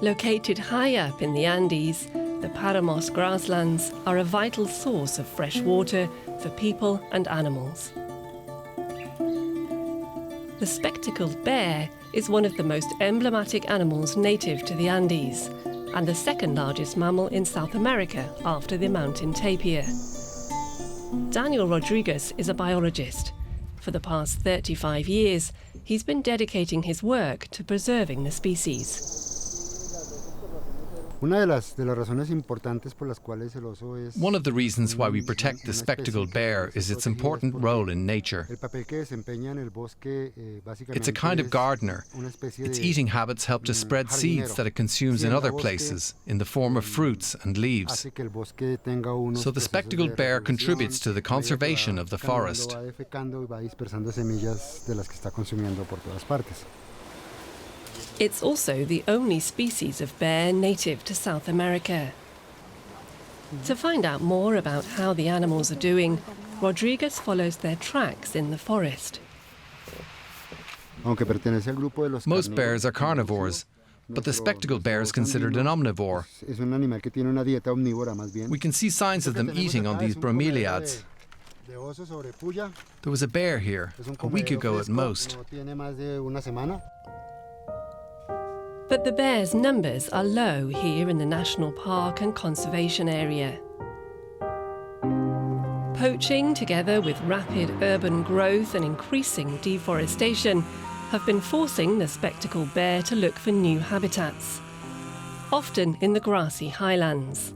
Located high up in the Andes, the Paramos grasslands are a vital source of fresh water for people and animals. The spectacled bear is one of the most emblematic animals native to the Andes, and the second largest mammal in South America after the mountain tapir. Daniel Rodriguez is a biologist. For the past 35 years, he's been dedicating his work to preserving the species. One of the reasons why we protect the spectacled bear is its important role in nature. It's a kind of gardener. Its eating habits help to spread seeds that it consumes in other places, in the form of fruits and leaves. So the spectacled bear contributes to the conservation of the forest. It's also the only species of bear native to South America. To find out more about how the animals are doing, Rodriguez follows their tracks in the forest. Most bears are carnivores, but the spectacled bear is considered an omnivore. We can see signs of them eating on these bromeliads. There was a bear here, a week ago at most. But the bears' numbers are low here in the national park and conservation area. Poaching, together with rapid urban growth and increasing deforestation, have been forcing the spectacled bear to look for new habitats, often in the grassy highlands.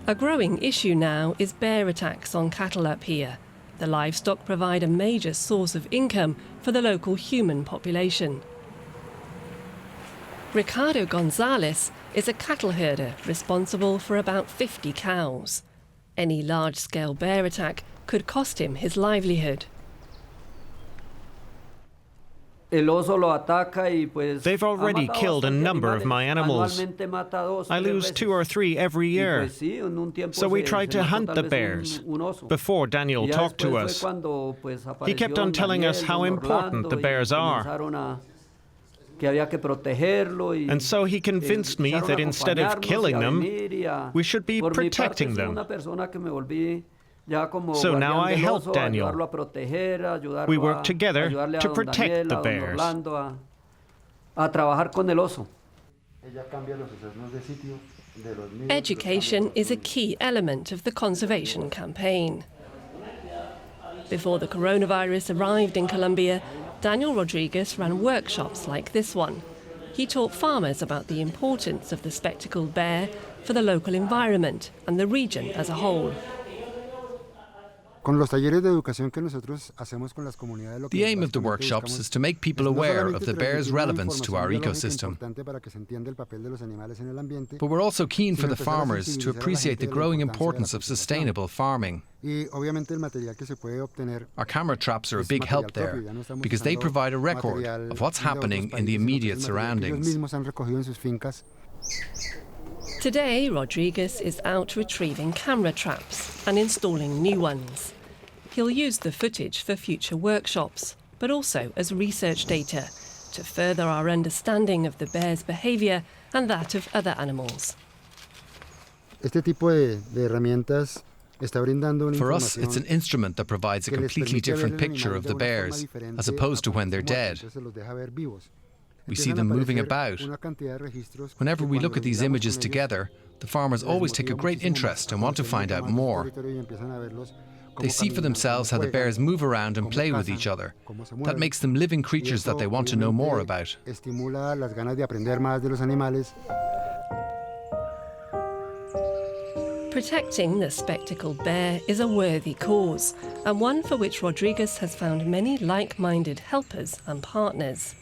A growing issue now is bear attacks on cattle up here. The livestock provide a major source of income for the local human population. Ricardo Gonzalez is a cattle herder responsible for about 50 cows. Any large-scale bear attack could cost him his livelihood. They've already killed a number of my animals. I lose 2 or 3 every year. So we tried to hunt the bears. Before Daniel talked to us, he kept on telling us how important the bears are. And so he convinced me that instead of killing them, we should be protecting them. So now I help Daniel. We work together to protect the bears. Education is a key element of the conservation campaign. Before the coronavirus arrived in Colombia, Daniel Rodriguez ran workshops like this one. He taught farmers about the importance of the spectacled bear for the local environment and the region as a whole. The aim of the workshops is to make people aware of the bear's relevance to our ecosystem. But we're also keen for the farmers to appreciate the growing importance of sustainable farming. Our camera traps are a big help there, because they provide a record of what's happening in the immediate surroundings. Today, Rodriguez is out retrieving camera traps and installing new ones. He'll use the footage for future workshops, but also as research data to further our understanding of the bear's behavior and that of other animals. For us, it's an instrument that provides a completely different picture of the bears, as opposed to when they're dead. We see them moving about. Whenever we look at these images together, the farmers always take a great interest and want to find out more. They see for themselves how the bears move around and play with each other. That makes them living creatures that they want to know more about. Protecting the spectacled bear is a worthy cause, and one for which Rodriguez has found many like-minded helpers and partners.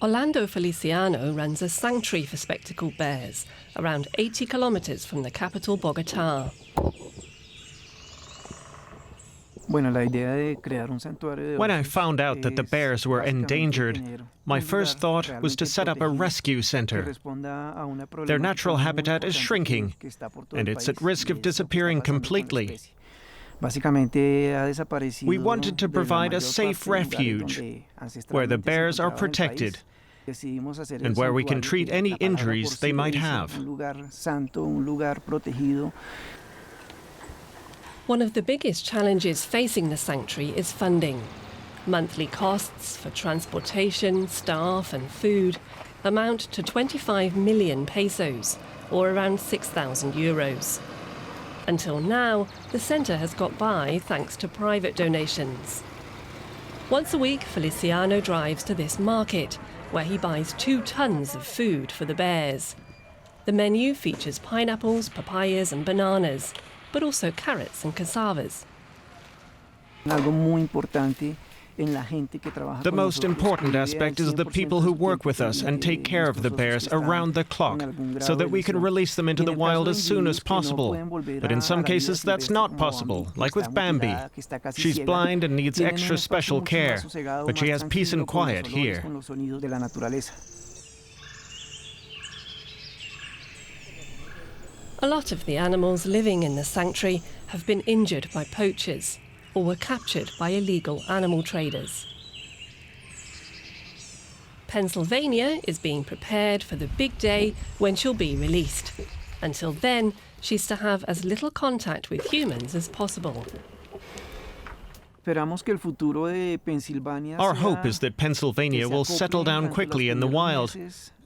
Orlando Feliciano runs a sanctuary for spectacled bears, around 80 kilometers from the capital, Bogotá. When I found out that the bears were endangered, my first thought was to set up a rescue center. Their natural habitat is shrinking, and it's at risk of disappearing completely. We wanted to provide a safe refuge where the bears are protected. and where we can treat any injuries they might have. One of the biggest challenges facing the sanctuary is funding. Monthly costs for transportation, staff and food amount to 25 million pesos, or around 6,000 euros. Until now, the centre has got by thanks to private donations. Once a week, Feliciano drives to this market, where he buys 2 tons of food for the bears. The menu features pineapples, papayas and bananas, but also carrots and cassavas. The most important aspect is the people who work with us and take care of the bears around the clock, so that we can release them into the wild as soon as possible. But in some cases that's not possible, like with Bambi. She's blind and needs extra special care, but she has peace and quiet here. A lot of the animals living in the sanctuary have been injured by poachers or were captured by illegal animal traders. Pennsylvania is being prepared for the big day when she'll be released. Until then, she's to have as little contact with humans as possible. Our hope is that Pennsylvania will settle down quickly in the wild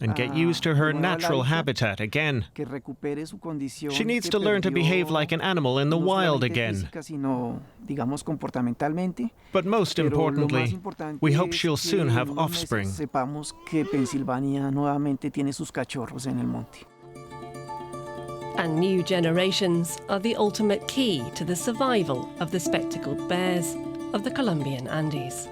and get used to her natural habitat again. She needs to learn to behave like an animal in the wild again. But most importantly, we hope she'll soon have offspring. And new generations are the ultimate key to the survival of the spectacled bears of the Colombian Andes.